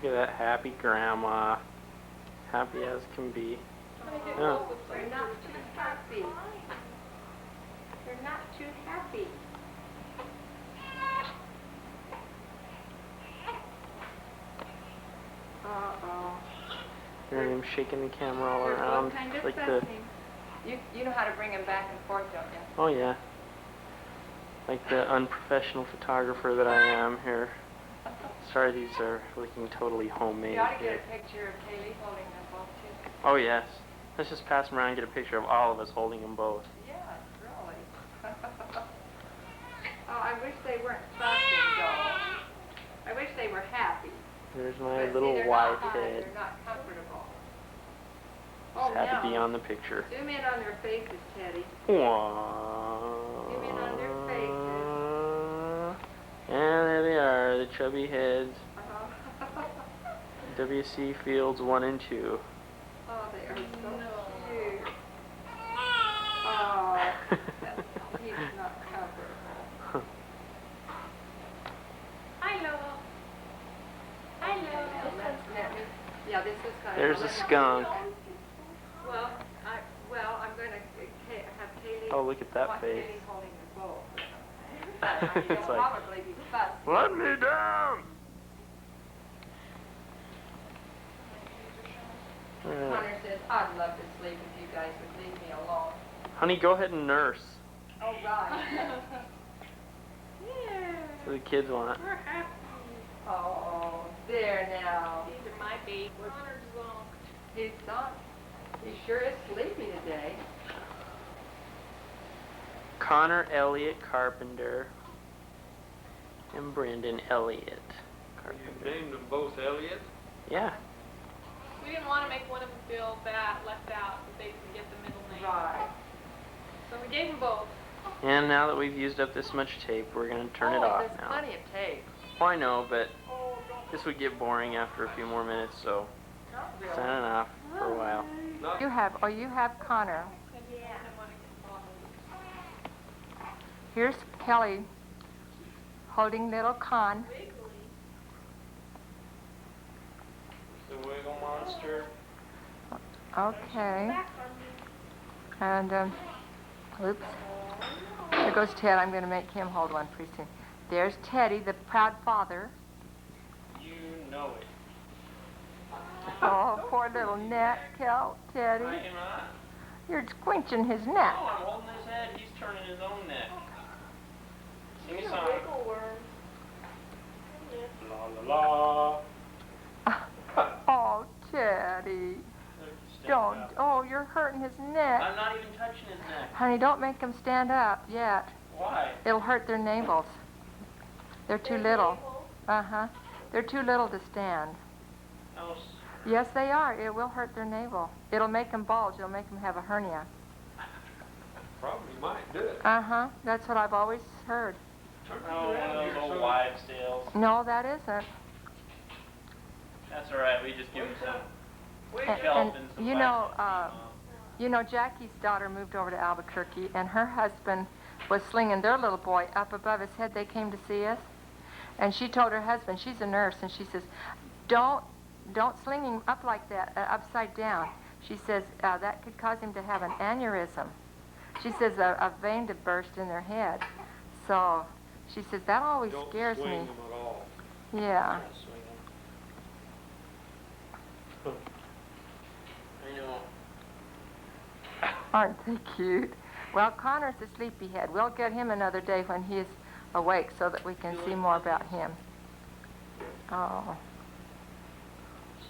at that happy grandma. Happy as can be. Yeah. They're not too happy. They're not too happy. Uh-oh. Miriam shaking the camera all around. Kind of like you know how to bring them back and forth, don't you? Oh yeah. Like the unprofessional photographer that I am here. Sorry, these are looking totally homemade. You ought to get a picture of Kaylee holding them both too. Oh yes. Let's just pass them around and get a picture of all of us holding them both. Yeah, really. Oh, I wish they weren't fussing, though. I wish they were happy. There's my little white head. They're not comfortable. Just had to be on the picture. Zoom in on their faces, Teddy. Aww. Zoom in on their faces. And there they are, the chubby heads. Uh-huh. WC Fields 1 and 2. Oh, they are so cute. Oh, he's not comfortable. Hello. Hello. Yeah, this is kind There's a skunk. Well, I'm going to have Kaylee. Oh, look at that face. Kaylee holding the bowl. It's like, probably be fussy. let me down. Connor says, I'd love to sleep if you guys would leave me alone. Honey, go ahead and nurse. Oh, right. Yeah. So the kids want it. We're happy. Oh, there now. These are my babies. Connor's zonk. He's not. He sure is sleepy today. Connor Elliott Carpenter and Brendan Elliott Carpenter. You named them both Elliott? Yeah. We didn't want to make one of them feel bad, left out, that they didn't get the middle name. Right. So we gave them both. And now that we've used up this much tape, we're going to turn it off there's now. plenty of tape. Well, I know, but this would get boring after a few more minutes, so Not really. signing off for a while. Not You have Connor. Here's Kelly holding little Con. The Wiggle Monster. Okay. And, oops. There goes Ted. I'm going to make him hold one pretty soon. There's Teddy, the proud father. You know it. Oh, poor little neck, Teddy. I am not. You're squinching his No, neck. I'm holding his head. He's turning his own neck. Sing a song. La la la. Oh, Teddy. Don't. Oh, you're hurting his neck. I'm not even touching his neck. Honey, don't make him stand up yet. Why? It'll hurt their navels. They're too little. Uh-huh. They're too little to stand. Oh, Yes, they are. It will hurt their navel. It'll make them bulge. It'll make them have a hernia. probably might do it. Uh-huh. That's what I've always heard. oh, one of those old wives' tales. No, that isn't. That's all right. We just give him some And, shelf and some you know, Jackie's daughter moved over to Albuquerque, and her husband was slinging their little boy up above his head. They came to see us, and she told her husband, she's a nurse, and she says, don't sling him up like that, upside down. She says that could cause him to have an aneurysm. She says a vein to burst in their head. So she says that always scares swing me. them at all. Yeah. I know. Aren't they cute? Well, Connor's a sleepyhead. We'll get him another day when he's awake so that we can see more about him. Oh.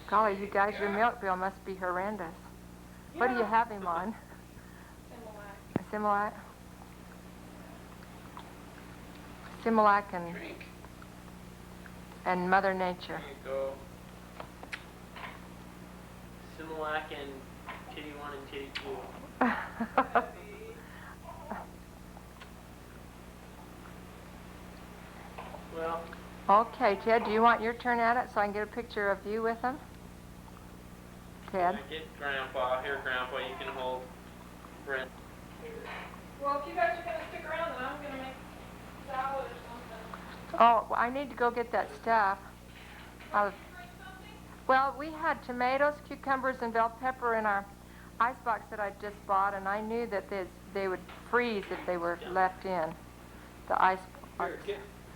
Golly, you guys, your milk bill must be horrendous. What do you have him on? Similac. Similac and Mother Nature. There you go. Similac and Titty 1 and Titty 2. Well. Okay, Ted, do you want your turn at it so I can get a picture of you with him? Ted? Get Grandpa. Here, Grandpa, you can hold Brent. Well, if you guys are going to stick around, then I'm going to make salad or something. Oh, well, I need to go get that stuff. Want to drink something? Well, we had tomatoes, cucumbers, and bell pepper in our icebox that I just bought, and I knew that they would freeze if they were left in the icebox. Here,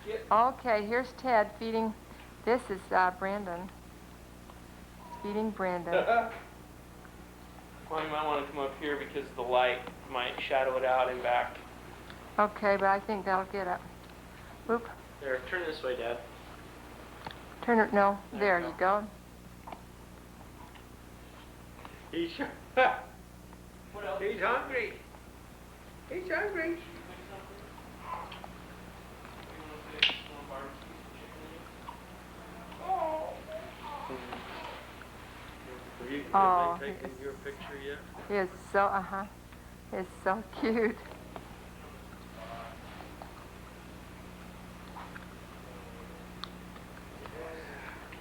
get. Okay, here's Ted feeding. This is Brandon. Feeding Brandon. Well, you might want to come up here because the light might shadow it out and back. Okay, but I think that'll get it. Oop. There, turn this way, Dad. Turn it. No, there you go. He's What else? He's hungry. He's hungry. Have they taken your picture yet? He is so, he's so cute.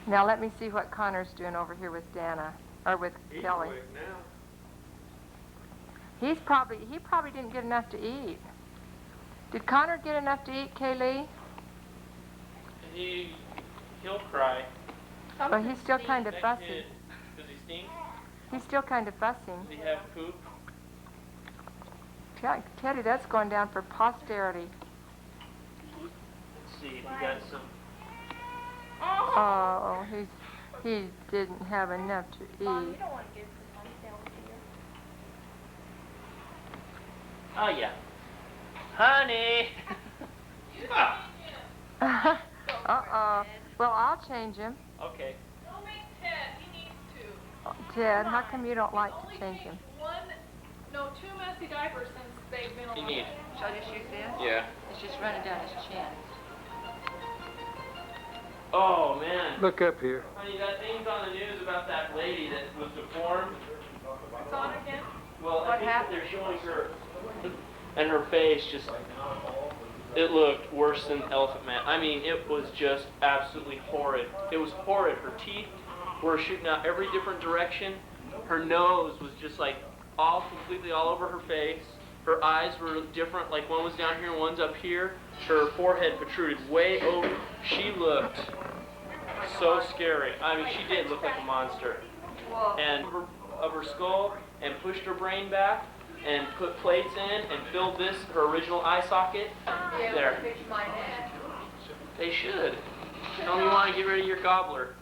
Now let me see what Connor's doing over here with Dana, or with He's Kelly. awake now. He probably didn't get enough to eat. Did Connor get enough to eat, Kaylee? He'll cry. But he's still kind of That fussy. kid, does he stink? He's still kind of fussing. Does he have poop? Teddy, that's going down for posterity. Let's see, he got some. Oh, he didn't have enough to Mom, you eat. don't want to give this one down here. Oh, yeah. Honey! Uh-oh. Well, I'll change him. Okay. Don't make Ted. He needs to. Ted, how come you don't like Only to change him? two messy diapers since they've been You alive. need. Shall I just use this? Yeah. It's just running down his chin. Oh, man. Look up here. Honey, that thing's on the news about that lady that was deformed. It's on again. Well, I What think happened? that they're showing her, and her face just, it looked worse than Elephant Man. I mean, it was just absolutely horrid. It was horrid. Her teeth were shooting out every different direction. Her nose was just like completely all over her face. Her eyes were different, like one was down here and one's up here. Her forehead protruded way over. She looked so scary. I mean, she did look like a monster. And of her skull, and pushed her brain back, and put plates in, and filled this, her original eye socket. There. They should. Tell me you want to get rid of your gobbler.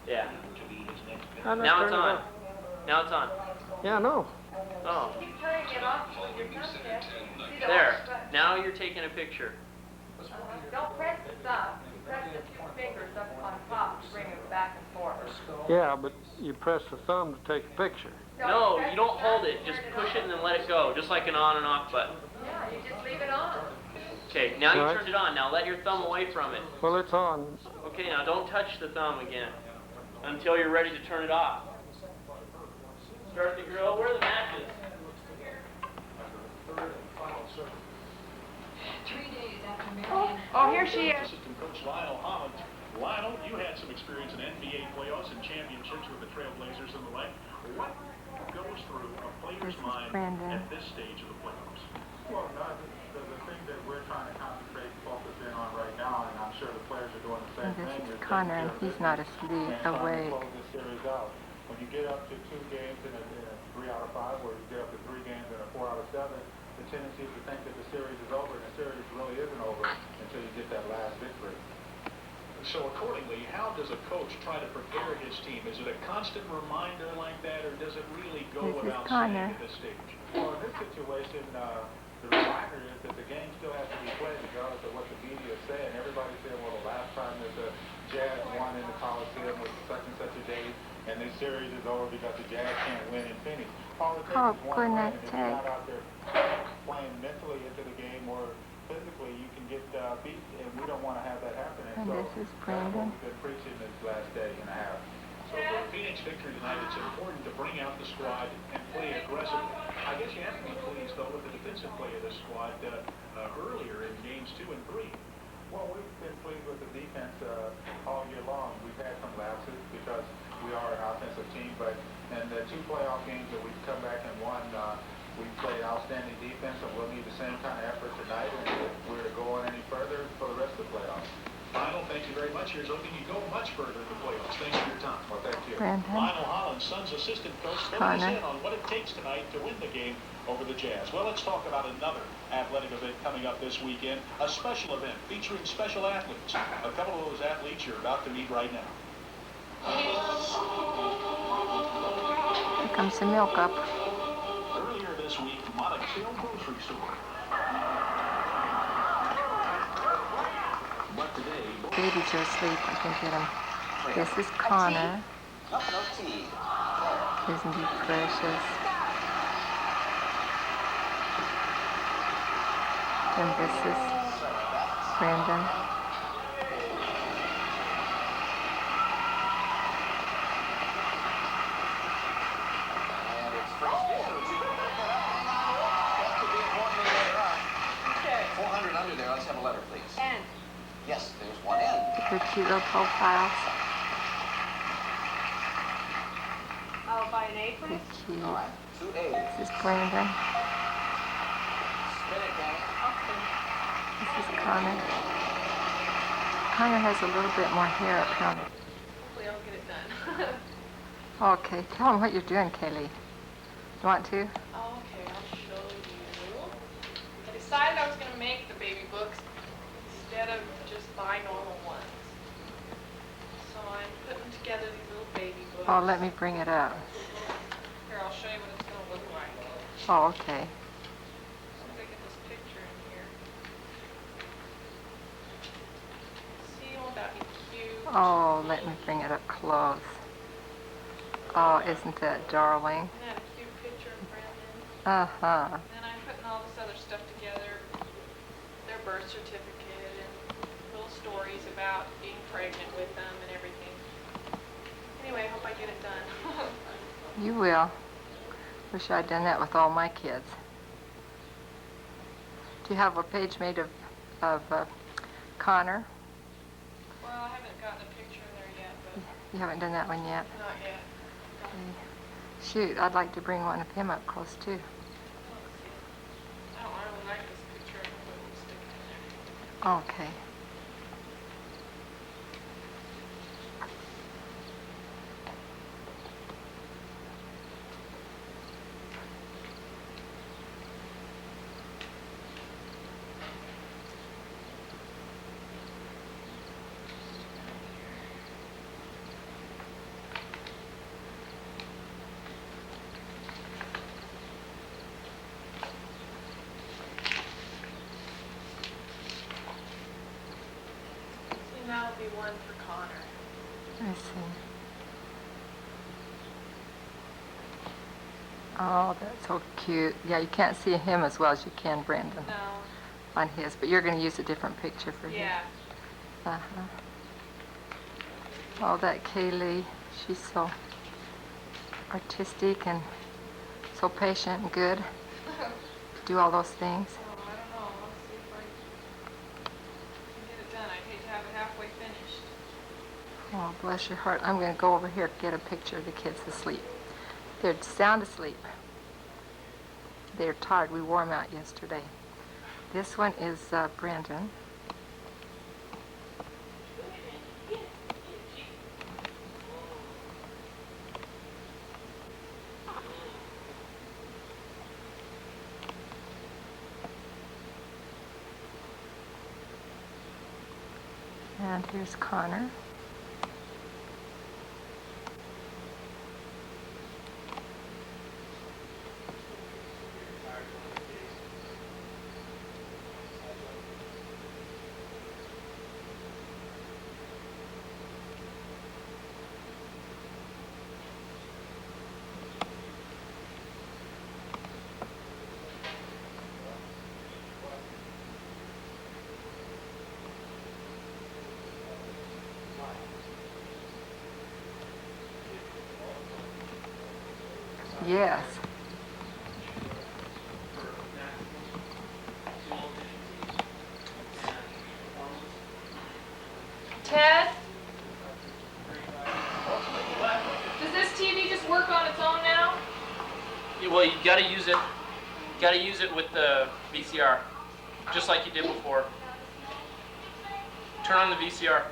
Yeah. Now it's on. Now it's on. Yeah, I know. Oh. Keep turning it off with your thumb, Ted. See the There. orange button? Now you're taking a picture. Don't press the thumb. Press the two fingers up on top to bring it back and forth. Yeah, but you press the thumb to take a picture. No, you don't hold it. Just push it and then let it go, just like an on and off button. Yeah, you just leave it on. Okay, now you Right. turned it on. Now let your thumb away from it. Well, it's on. Okay, now don't touch the thumb again until you're ready to turn it off. Start the grill. Where are the matches? 3 days after Marion. Oh, here she is. Assistant coach Lionel Holland. Lionel, you had some experience in NBA playoffs and championships with the Trailblazers and the like. What goes through a player's This is mind Brandon. at this stage of the playoffs? Well, the thing that we're trying to concentrate and focus in on right now, and I'm sure the players are doing the same And this thing. is taking Connor, care and of he's business not asleep, and trying to awake. close this series out. When you get up to 2 games in a 3 out of 5, or you get up to 3 games in a 4 out of 7, the tendency is to think that the series is over, and the series really isn't over until you get that last victory. So accordingly, how does a coach try to prepare his team? Is it a constant reminder like that, or does it really go This is without Connor. saying at this stage? Well, in this situation, the reminder is that the game still has to be played regardless of what the media is saying. Everybody's saying, well, the last time that the Jazz won in the Coliseum was such and such a date, and this series is over because the Jazz can't win in Phoenix. All it takes Oh, is one goodness win, and if you're not sake. out there playing mentally into the game or physically, you can get beat, and we don't want to have that happen. And so this is that's what Brandon. we've been preaching this last day and a half. So for a Phoenix victory tonight, it's important to bring out the squad and play aggressively. I guess you have to be pleased, though, with the defensive play of this squad earlier in games 2 and 3. Well, we've been pleased with the defense all year long. We've had some lapses because we are an offensive team, but in the 2 playoff games that we've come back and won, we played outstanding defense, and we'll need the same kind of effort tonight. And if we're to go on any further for the rest of the playoffs. Fletcher is looking to go much further in the playoffs. Thanks for your time. Well, thank you. Brandon. Lionel Hollins, Suns assistant coach, filling us in on what it takes tonight to win the game over the Jazz. Well, let's talk about another athletic event coming up this weekend, a special event featuring special athletes. A couple of those athletes you're about to meet right now. Here comes the milk up. Earlier this week, Monticello Grocery Store. But today, Babies are asleep. I can get them. This is Connor. No tea. Isn't he precious? And this is Brandon. And it's fresh food. That could be important later on. Okay. 400 under there. Let's have a letter, please. And Yes, there's one N. Their cute little profiles. I'll buy an A, They're please. cute. All right. 2 A's. This is Brandon. Spin it, Danny. Okay. This is Connor. Connor has a little bit more hair up here. Hopefully I'll get it done. Okay, tell them what you're doing, Kaylee. You want to? Okay, I'll show you. I decided I was going to make the baby books instead of just buy normal ones. So I'm putting together these little baby books. Oh, let me bring it up. Here, I'll show you what it's going to look like. Oh, okay. As soon as I get this picture in here. See, won't that be cute? Oh, let me bring it up close. Oh, isn't that darling? Isn't that a cute picture of Brandon? Uh-huh. And then I'm putting all this other stuff together. Their birth certificate and little stories about being pregnant with them and everything. Anyway, I hope I get it done. You will. Wish I'd done that with all my kids. Do you have a page made of Connor? Well, I haven't gotten a picture in there yet, but You haven't done that one yet? not yet. Shoot, I'd like to bring one of him up close too. Let's see. I don't really like this picture. I'm going to stick it in there. Okay. See, that'll be one for Connor. I see. Oh, that's so cute. Yeah, you can't see him as well as you can Brandon No. on his, but you're going to use a different picture for him. Yeah. Uh-huh. Oh, that Kaylee, she's so artistic and so patient and good to do all those things. Oh, I don't know. Let's see if I can get it done. I'd hate to have it halfway finished. Oh, bless your heart. I'm going to go over here and get a picture of the kids asleep. They're sound asleep. They're tired. We wore them out yesterday. This one is Brandon. And here's Connor. Yes. Ted? Does this TV just work on its own now? Yeah, well, you gotta use it. Gotta use it with the VCR, just like you did before. Turn on the VCR.